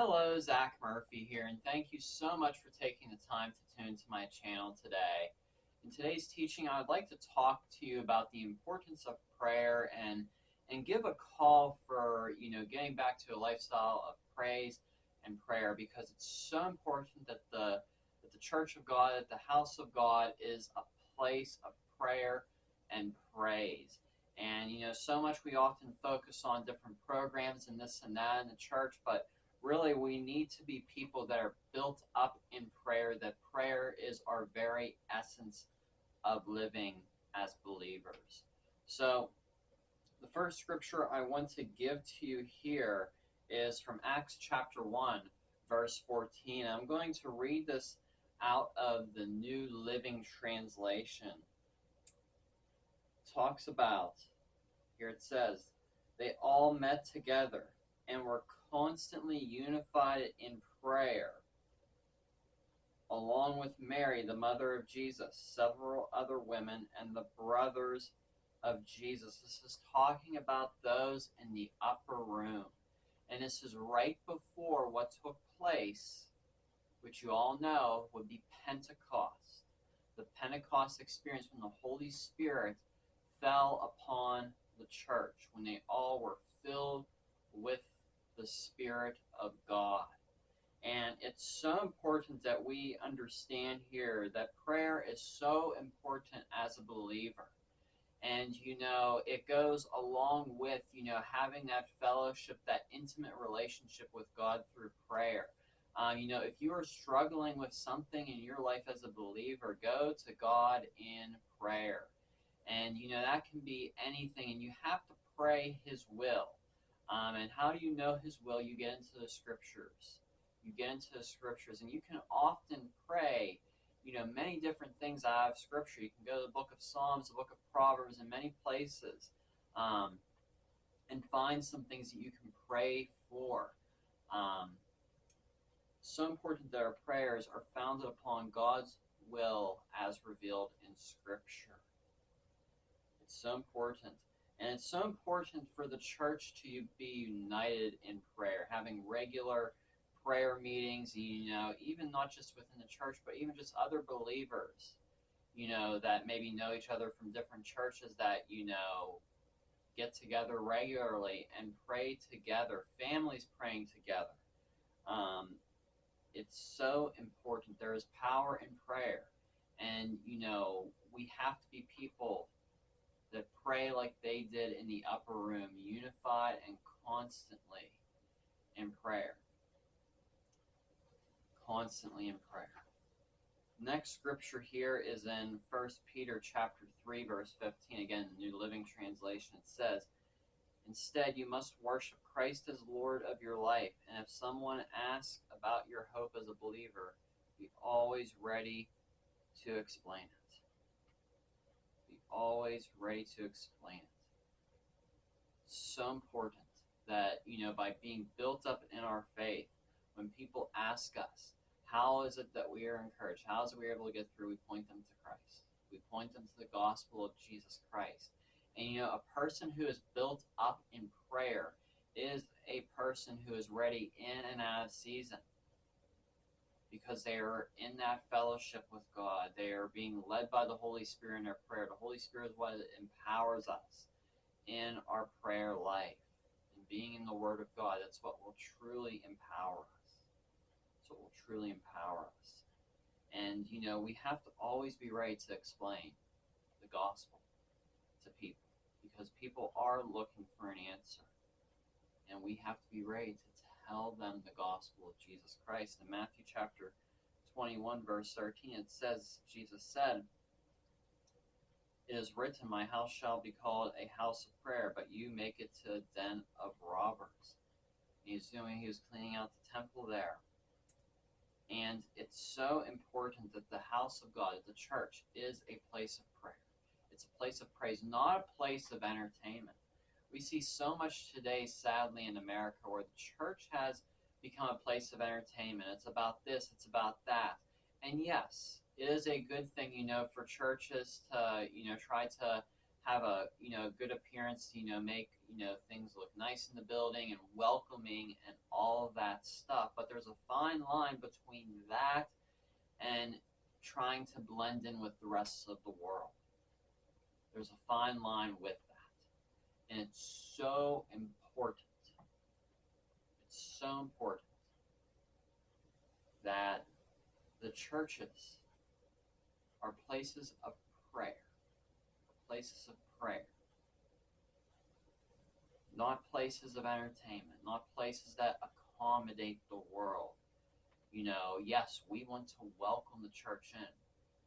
Hello, Zach Murphy here, and thank you so much for taking the time to tune to my channel today. In today's teaching, I would like to talk to you about the importance of prayer and give a call for, getting back to a lifestyle of praise and prayer, because it's so important that the Church of God, that the house of God is a place of prayer and praise. And so much we often focus on different programs and this and that in the church, but really we need to be people that are built up in prayer, that prayer is our very essence of living as believers. So the first scripture I want to give to you here is from Acts chapter 1, verse 14. I'm going to read this out of the New Living Translation. It talks about, here it says, they all met together and were constantly unified in prayer, along with Mary, the mother of Jesus, several other women, and the brothers of Jesus. This is talking about those in the upper room. And this is right before what took place, which you all know would be Pentecost. The Pentecost experience when the Holy Spirit fell upon the church, when they all were filled with the Spirit of God. And it's so important that we understand here that prayer is so important as a believer. And, it goes along with, having that fellowship, that intimate relationship with God through prayer. If you are struggling with something in your life as a believer, go to God in prayer. And, that can be anything, and you have to pray His will. And how do you know His will? You get into the scriptures. You get into the scriptures, and you can often pray, many different things out of scripture. You can go to the book of Psalms, the book of Proverbs, and many places, and find some things that you can pray for. So important that our prayers are founded upon God's will as revealed in scripture. It's so important. And it's so important for the church to be united in prayer, having regular prayer meetings, even not just within the church, but even just other believers, that maybe know each other from different churches, that, get together regularly and pray together, families praying together. It's so important. There is power in prayer. And, we have to be people that pray like they did in the upper room, unified and constantly in prayer. Constantly in prayer. Next scripture here is in 1 Peter chapter 3, verse 15. Again, the New Living Translation. It says, instead, you must worship Christ as Lord of your life. And if someone asks about your hope as a believer, be always ready to explain it. Be always ready to explain it. So important that, by being built up in our faith, when people ask us, how is it that we are encouraged? How is it we're able to get through? We point them to Christ. We point them to the gospel of Jesus Christ. And, a person who is built up in prayer is a person who is ready in and out of season, because they are in that fellowship with God. They are being led by the Holy Spirit in their prayer. The Holy Spirit is what empowers us in our prayer life. And being in the Word of God, that's what will truly empower us. That's what will truly empower us. And, we have to always be ready to explain the gospel to people, because people are looking for an answer. And we have to be ready to tell them the gospel of Jesus Christ. In Matthew chapter 21, verse 13, it says, Jesus said, it is written, my house shall be called a house of prayer, but you make it to a den of robbers. He was cleaning out the temple there. And it's so important that the house of God, the church, is a place of prayer. It's a place of praise, not a place of entertainment. We see so much today, sadly, in America, where the church has become a place of entertainment. It's about this, it's about that. And yes, it is a good thing, for churches to, try to have a good appearance, make things look nice in the building and welcoming and all of that stuff. But there's a fine line between that and trying to blend in with the rest of the world. There's a fine line with that. And it's so important. It's so important that the churches are places of prayer. Places of prayer. Not places of entertainment. Not places that accommodate the world. Yes, we want to welcome the church in.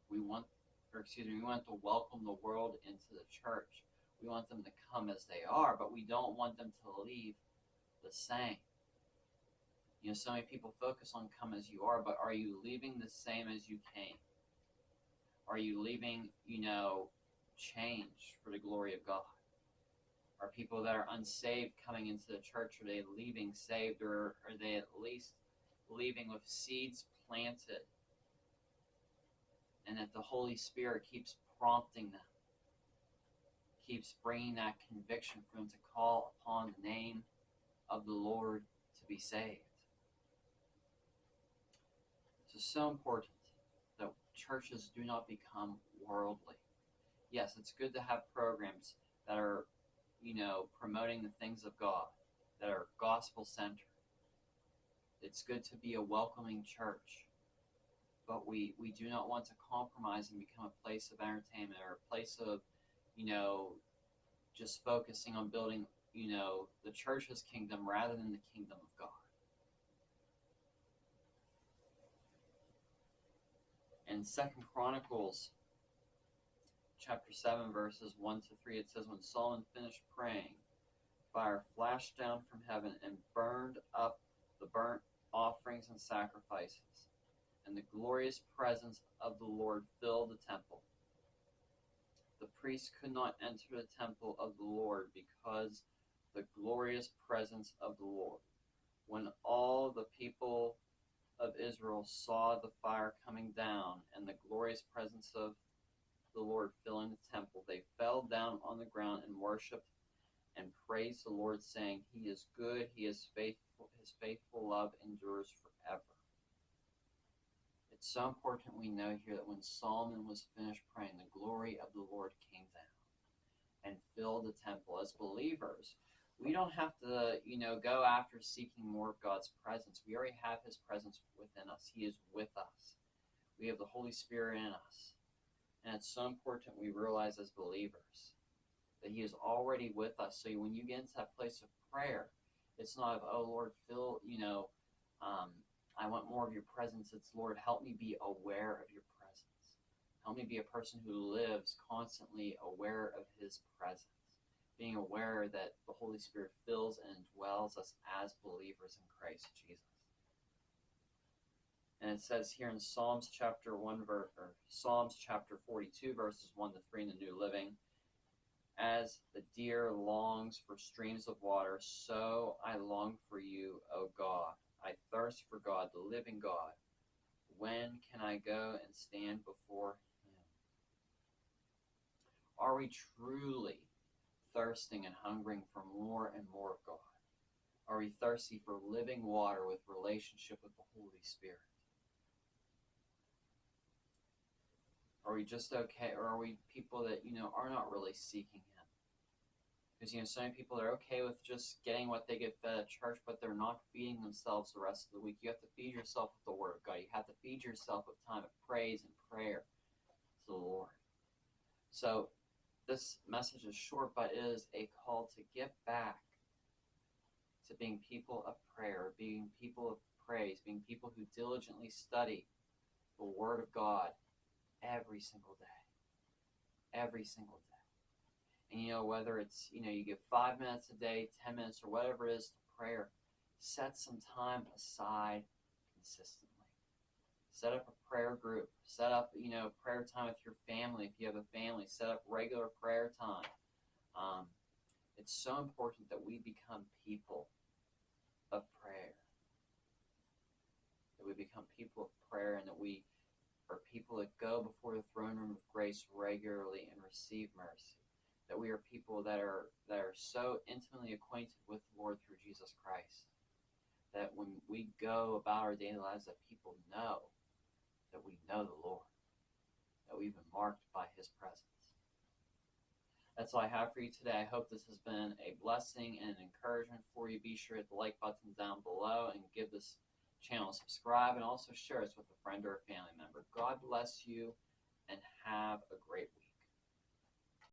We want to welcome the world into the church. We want them to come as they are, but we don't want them to leave the same. So many people focus on come as you are, but are you leaving the same as you came? Are you leaving, change for the glory of God? Are people that are unsaved coming into the church, are they leaving saved, or are they at least leaving with seeds planted, and that the Holy Spirit keeps prompting them, keeps bringing that conviction for them to call upon the name of the Lord to be saved? It's so important that churches do not become worldly. Yes, it's good to have programs that are, promoting the things of God, that are gospel-centered. It's good to be a welcoming church, but we do not want to compromise and become a place of entertainment or a place of, just focusing on building, the church's kingdom rather than the kingdom of God. In 2 Chronicles chapter 7, verses 1 to 3, it says, when Solomon finished praying, fire flashed down from heaven and burned up the burnt offerings and sacrifices, and the glorious presence of the Lord filled the temple. The priests could not enter the temple of the Lord because the glorious presence of the Lord. When all the people of Israel saw the fire coming down and the glorious presence of the Lord filling the temple, they fell down on the ground and worshipped and praised the Lord, saying, He is good, He is faithful, His faithful love endures forever. It's so important we know here that when Solomon was finished praying, the glory of the Lord came down and filled the temple. As believers, we don't have to, go after seeking more of God's presence. We already have His presence within us. He is with us. We have the Holy Spirit in us. And it's so important we realize as believers that He is already with us. So when you get into that place of prayer, it's not of, oh, Lord, fill, I want more of your presence. It's, Lord, help me be aware of your presence. Help me be a person who lives constantly aware of His presence, being aware that the Holy Spirit fills and indwells us as believers in Christ Jesus. And it says here in Psalms chapter 42, verses 1 to 3 in the New Living, as the deer longs for streams of water, so I long for you, O God. I thirst for God, the living God. When can I go and stand before Him? Are we truly thirsting and hungering for more and more of God? Are we thirsty for living water with relationship with the Holy Spirit? Are we just okay, or are we people that, are not really seeking Him? Because, some people are okay with just getting what they get fed at church, but they're not feeding themselves the rest of the week. You have to feed yourself with the Word of God. You have to feed yourself with time of praise and prayer to the Lord. So this message is short, but it is a call to get back to being people of prayer, being people of praise, being people who diligently study the Word of God every single day. Every single day. And whether it's, you give 5 minutes a day, 10 minutes, or whatever it is to prayer, set some time aside consistently. Set up a prayer group. Set up, prayer time with your family. If you have a family, set up regular prayer time. It's so important that we become people of prayer. That we become people of prayer, and that we are people that go before the throne room of grace regularly and receive mercy. that we are people that are so intimately acquainted with the Lord through Jesus Christ, that when we go about our daily lives, that people know that we know the Lord, that we've been marked by his presence. That's all I have for you today. I hope this has been a blessing and an encouragement for you. Be sure to hit the like button down below and give this channel a subscribe, and also share us with a friend or a family member. God bless you, and have a great week.